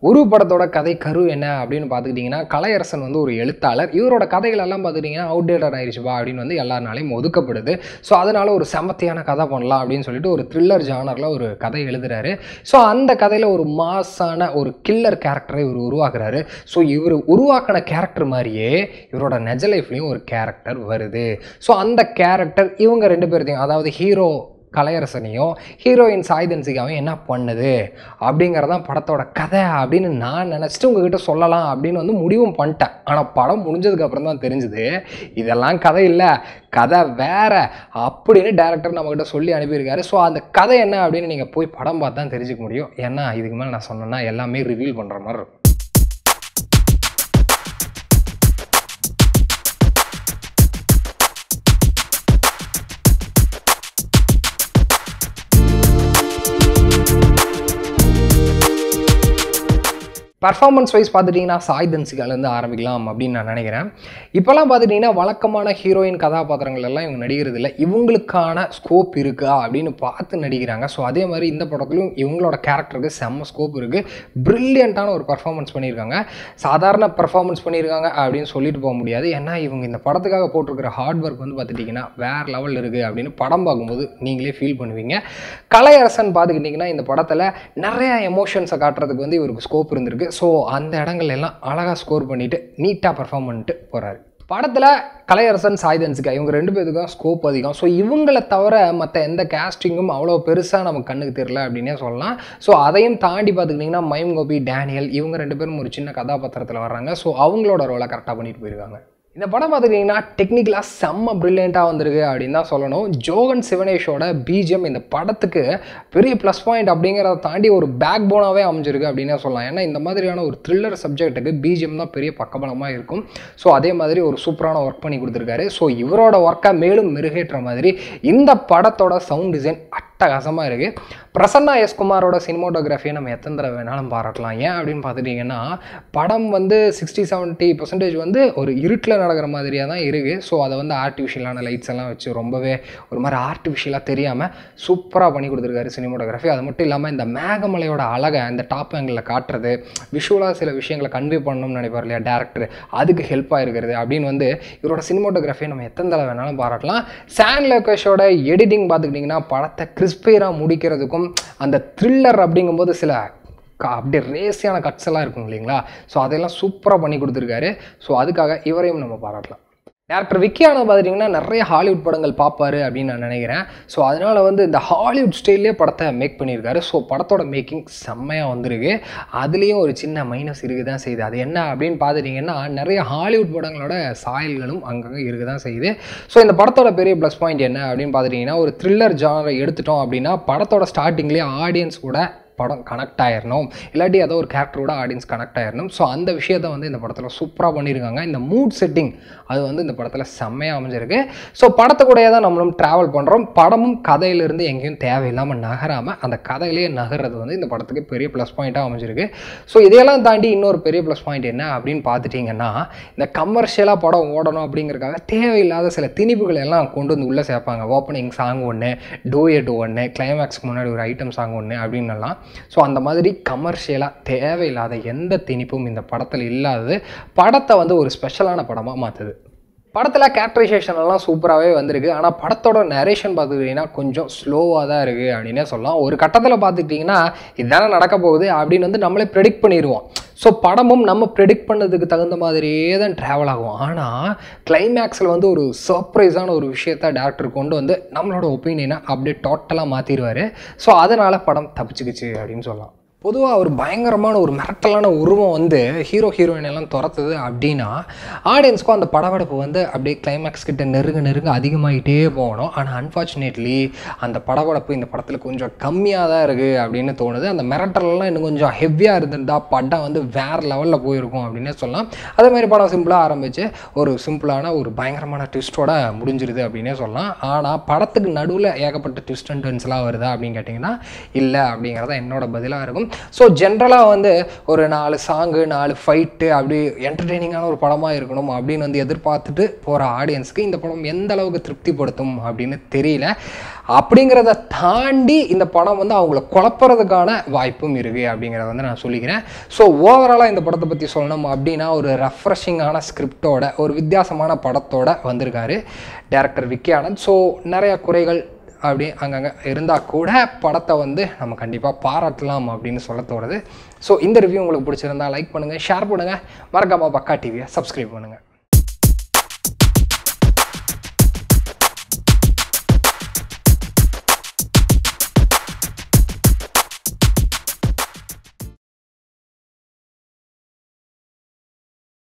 ஒரு படத்தோட கதை கரு என்ன அப்படின்னு பார்த்துக்கிட்டிங்கன்னா, கலையரசன் வந்து ஒரு எழுத்தாளர். இவரோட கதைகள் எல்லாம் பார்த்துக்கிட்டிங்கன்னா, அவுட்டேட்டட் ஆயிடுச்சுப்பா அப்படின்னு வந்து எல்லாருனாலையும் ஒதுக்கப்படுது. ஸோ அதனால ஒரு செமத்தியான கதை பண்ணலாம் அப்படின்னு சொல்லிட்டு ஒரு த்ரில்லர் ஜானரில் ஒரு கதை எழுதுறாரு. ஸோ அந்த கதையில் ஒரு மாஸான ஒரு கில்லர் கேரக்டரை இவர் உருவாக்குறாரு. ஸோ இவர் உருவாக்கின கேரக்டர் மாதிரியே இவரோட நெஜ லைஃப்லேயும் ஒரு கேரக்டர் வருது. ஸோ அந்த கேரக்டர் இவங்க 2 பேர்த்தையும், அதாவது ஹீரோ கலையரசனையும் ஹீரோயின் சாய் தன்சிகாவையும் என்ன பண்ணுது அப்படிங்கிறதான் படத்தோட கதை அப்படின்னு நான் நினச்சிட்டு உங்ககிட்ட சொல்லலாம் அப்படின்னு வந்து முடிவும் பண்ணிட்டேன். ஆனால் படம் முடிஞ்சதுக்கப்புறம் தான் தெரிஞ்சுது இதெல்லாம் கதை இல்லை, கதை வேற அப்படின்னு டேரக்டர் நம்மக்கிட்ட சொல்லி அனுப்பியிருக்காரு. ஸோ அந்த கதை என்ன அப்படின்னு நீங்கள் போய் படம் பார்த்து தான் தெரிஞ்சுக்க முடியும். ஏன்னா இதுக்கு மேலே நான் சொன்னேன்னா எல்லாமே ரிவீல் பண்ணுற மாதிரி இருக்கும். பர்ஃபார்மன்ஸ் வைஸ் பார்த்துட்டிங்கன்னா சாய் தன்சிகாலேருந்து ஆரம்பிக்கலாம் அப்படின்னு நான் நினைக்கிறேன். இப்போல்லாம் பார்த்துட்டிங்கன்னா வழக்கமான ஹீரோயின் கதாபாத்திரங்கள் எல்லாம் இவங்க நடிக்கிறது இல்லை. இவங்களுக்கான ஸ்கோப் இருக்கா அப்படின்னு பார்த்து நடிக்கிறாங்க. ஸோ அதே மாதிரி இந்த படத்துலையும் இவங்களோட கேரக்டருக்கு செம்ம ஸ்கோப் இருக்குது. ப்ரில்லியண்ட்டான ஒரு பர்ஃபார்மன்ஸ் பண்ணியிருக்காங்க. சாதாரண பர்ஃபார்மன்ஸ் பண்ணியிருக்காங்க அப்படின்னு சொல்லிட்டு போக முடியாது. ஏன்னா இவங்க இந்த படத்துக்காக போட்டிருக்கிற ஹார்ட் ஒர்க் வந்து பார்த்துட்டிங்கன்னா வேறு லெவல் இருக்குது அப்படின்னு படம் பார்க்கும்போது நீங்களே ஃபீல் பண்ணுவீங்க. கலையரசன் பார்த்துக்கிட்டிங்கன்னா இந்த படத்தில் நிறைய எமோஷன்ஸை காட்டுறதுக்கு வந்து இவருக்கு ஸ்கோப் இருந்திருக்கு. ஸோ அந்த இடங்கள் எல்லாம் அழகாக ஸ்கோர் பண்ணிவிட்டு நீட்டாக பர்ஃபார்ம் பண்ணிட்டு போகிறாரு. படத்தில் கலையரசன் சாய் தன்சிகா இவங்க 2 பேருக்கும் ஸ்கோப் அதிகம். ஸோ இவங்களை தவிர மற்ற எந்த கேஸ்டிங்கும் அவ்வளோ பெருசாக நமக்கு கண்ணுக்கு தெரியல அப்படின்னே சொல்லலாம். ஸோ அதையும் தாண்டி பார்த்துக்கிட்டிங்கன்னா மைம் கோபி, டேனியல் இவங்க 2 பேரும் ஒரு சின்ன கதாபாத்திரத்தில் வர்றாங்க. ஸோ அவங்களோட ரோலை கரெக்டாக பண்ணிட்டு போயிருக்காங்க. இந்த படம் பார்த்துக்கிட்டிங்கன்னா டெக்னிக்கலாக செம்ம ப்ரில்லியண்ட்டாக வந்திருக்கு அப்படின்னு தான் சொல்லணும். ஜோகன் சிவனேஷோட பிஜிஎம் இந்த படத்துக்கு பெரிய ப்ளஸ் பாயிண்ட் அப்படிங்கிறத தாண்டி ஒரு பேக் போனாகவே அமைஞ்சிருக்கு அப்படின்னே சொல்லலாம். ஏன்னா இந்த மாதிரியான ஒரு த்ரில்லர் சப்ஜெக்ட்டுக்கு பிஜிஎம் தான் பெரிய பக்கபலமாக இருக்கும். ஸோ அதே மாதிரி ஒரு சூப்பரான ஒர்க் பண்ணி கொடுத்துருக்காரு. ஸோ இவரோட ஒர்க்கை மேலும் மெருகேற்ற மாதிரி இந்த படத்தோட சவுண்ட் டிசைன் அட்டகாசமாக இருக்குது. பிரசன்னா எஸ் குமாரோட சினிமோட்டோகிராஃபியை நம்ம எத்தனை தடவை வேணாலும் பாராட்டலாம். ஏன் அப்படின்னு பார்த்துட்டிங்கன்னா படம் வந்து 60-70% வந்து ஒரு இருட்டில் நடக்கிற மாதிரியாக தான் இருக்குது. ஸோ அதை வந்து ஆர்டிஃபிஷியலான லைட்ஸ் எல்லாம் வச்சு ரொம்பவே ஒரு மாதிரி ஆர்டிஃபிஷியலாக தெரியாமல் சூப்பராக பண்ணி கொடுத்துருக்காரு சினிமோட்டோகிராஃபி. அது மட்டும் இல்லாமல் இந்த மேகமலையோட அழகை இந்த டாப் ஆங்கிளில் காட்டுறது, விஷுவலாக சில விஷயங்களை கன்வே பண்ணணும்னு நினைப்பார் இல்லையா டேரக்டர், அதுக்கு ஹெல்ப்பாக இருக்கிறது அப்படின்னு வந்து இவரோட சினிமோட்டோகிராஃபியை நம்ம எத்தனை தடவை வேணாலும் பாராட்டலாம். சான் லோகேஷோட எடிட்டிங் பார்த்துக்கிட்டிங்கன்னா படத்தை கிறிஸ்பியராக முடிக்கிறதுக்கும் அந்த த்ரில்லர் அப்படிங்கும்போது சில அப்படியே ரேசியான கட்ஸ் எல்லாம் இருக்கும் இல்லைங்களா, ஸோ அதெல்லாம் சூப்பராக பண்ணி கொடுத்துருக்காரு. ஸோ அதுக்காக இவரையும் நம்ம பாராட்டலாம். டேரக்டர் விக்கியான பார்த்துட்டிங்கன்னா நிறைய ஹாலிவுட் படங்கள் பார்ப்பாரு அப்படின்னு நான் நினைக்கிறேன். ஸோ அதனால் வந்து இந்த ஹாலிவுட் ஸ்டைல்லே படத்தை மேக் பண்ணியிருக்காரு. ஸோ படத்தோட மேக்கிங் செம்மையாக வந்திருக்கு. அதுலேயும் ஒரு சின்ன மைனஸ் இருக்குது தான் செய்யுது. அது என்ன அப்படின்னு பார்த்துட்டிங்கன்னா நிறைய ஹாலிவுட் படங்களோட சாயல்களும் அங்கங்கே இருக்க தான் செய்யுது. ஸோ இந்த படத்தோட பெரிய ப்ளஸ் பாயிண்ட் என்ன அப்படின்னு பார்த்துட்டிங்கன்னா ஒரு த்ரில்லர் ஜானரை எடுத்துட்டோம் அப்படின்னா படத்தோட ஸ்டார்டிங்லேயே ஆடியன்ஸ் கூட படம் கனெக்ட் ஆயிடணும், இல்லாட்டி ஏதோ ஒரு கேரக்டரோட ஆடியன்ஸ் கனெக்ட் ஆயிடணும். ஸோ அந்த விஷயத்தை வந்து இந்த படத்தில் சூப்பராக பண்ணியிருக்காங்க. இந்த மூட் செட்டிங் அது வந்து இந்த படத்தில் செம்மையாக அமைஞ்சிருக்கு. ஸோ படத்தை கூடயே தான் நம்மளும் ட்ராவல் பண்ணுறோம். படமும் கதையிலிருந்து எங்கேயும் தேவையில்லாமல் நகராமல் அந்த கதையிலேயே நகர்றது வந்து இந்த படத்துக்கு பெரிய ப்ளஸ் பாயிண்ட்டாக அமைஞ்சிருக்கு. ஸோ இதையெல்லாம் தாண்டி இன்னொரு பெரிய ப்ளஸ் பாயிண்ட் என்ன அப்படின்னு பார்த்துட்டிங்கன்னா இந்த கமர்ஷியலாக படம் ஓடணும் அப்படிங்கிறதுக்காக தேவையில்லாத சில திணிப்புகள் எல்லாம் கொண்டு வந்து உள்ளே சேர்ப்பாங்க. ஓப்பனிங் சாங் ஒன்று, டூயட் ஒன்று, கிளைமேக்ஸ்க்கு முன்னாடி ஒரு ஐட்டம் சாங் ஒன்று அப்படின்னுலாம். ஸோ அந்த மாதிரி கமர்ஷியலாக தேவையில்லாத எந்த திணிப்பும் இந்த படத்தில் இல்லாதது படத்தை வந்து ஒரு ஸ்பெஷலான படமாக மாற்றுது. படத்தில் கேரக்டரைசேஷன் எல்லாம் சூப்பராகவே வந்திருக்கு. ஆனால் படத்தோட நரேஷன் பார்த்துக்கிட்டிங்கன்னா கொஞ்சம் ஸ்லோவாக தான் இருக்குது அப்படின்னே சொல்லலாம். ஒரு கட்டத்தில் பார்த்துக்கிட்டிங்கன்னா இதுதானே நடக்க போகுது அப்படின்னு வந்து நம்மளே ப்ரெடிக்ட் பண்ணிடுவோம். ஸோ படமும் நம்ம ப்ரெடிக்ட் பண்ணதுக்கு தகுந்த மாதிரியே தான் ட்ராவல் ஆகும். ஆனால் கிளைமேக்ஸில் வந்து ஒரு சர்ப்ரைஸான ஒரு விஷயத்தை டேரக்டர் கொண்டு வந்து நம்மளோட ஒப்பீனியனை அப்படியே டோட்டலாக மாற்றிடுவார். ஸோ அதனால் படம் தப்பிச்சுக்கிச்சு அப்படின்னு சொல்லலாம். பொதுவாக ஒரு பயங்கரமான ஒரு மிரட்டலான உருவம் வந்து ஹீரோயின் எல்லாம் துரத்துது அப்படின்னா ஆடியன்ஸ்க்கும் அந்த படவெடுப்பு வந்து அப்படியே கிளைமேக்ஸ் கிட்ட நெருங்க அதிகமாகிட்டே போகணும். ஆனால் அன்ஃபார்ச்சுனேட்லி அந்த படவெடுப்பு இந்த படத்தில் கொஞ்சம் கம்மியாக தான் இருக்குது அப்படின்னு தோணுது. அந்த மிரட்டலாம் இன்னும் கொஞ்சம் ஹெவியாக இருந்திருந்தால் படம் வந்து வேறு லெவலில் போயிருக்கும் அப்படின்னே சொல்லலாம். அதேமாதிரி படம் சிம்பிளாக ஆரம்பித்து ஒரு சிம்பிளான ஒரு பயங்கரமான ட்விஸ்ட்டோட முடிஞ்சிருது அப்படின்னே சொல்லலாம். ஆனால் படத்துக்கு நடுவில் ஏகப்பட்ட ட்விஸ்ட் அண்ட் டர்ன்ஸ்லாம் வருதா அப்படின்னு கேட்டிங்கன்னா இல்லை அப்படிங்கிறத என்னோட பதிலாக இருக்கும். ஸோ ஜென்ரலாக வந்து ஒரு 4 சாங்கு 4 ஃபைட்டு அப்படி என்டர்டெய்னிங்கான ஒரு படமாக இருக்கணும் அப்படின்னு வந்து எதிர்பார்த்துட்டு போகிற ஆடியன்ஸ்க்கு இந்த படம் எந்த அளவுக்கு திருப்திப்படுத்தும் அப்படின்னு தெரியல. அப்படிங்கிறத தாண்டி இந்த படம் வந்து அவங்கள குழப்பறதுக்கான வாய்ப்பும் இருக்குது அப்படிங்கிறத வந்து நான் சொல்லிக்கிறேன். ஸோ ஓவராலாக இந்த படத்தை பற்றி சொல்லணும் அப்படின்னா ஒரு ரெஃப்ரெஷிங்கான ஸ்கிரிப்டோட ஒரு வித்தியாசமான படத்தோட வந்திருக்காரு டைரக்டர் விக்கி ஆனந்த். ஸோ நிறைய குறைகள் அப்படி அங்கங்கே இருந்தால் கூட படத்தை வந்து நம்ம கண்டிப்பாக பாராட்டலாம் அப்படின்னு சொல்ல தோணுது. ஸோ இந்த ரிவ்யூ உங்களுக்கு பிடிச்சிருந்தா லைக் பண்ணுங்கள், ஷேர் பண்ணுங்கள், மறக்காமல் பக்கா டிவியை சப்ஸ்கிரைப் பண்ணுங்கள்.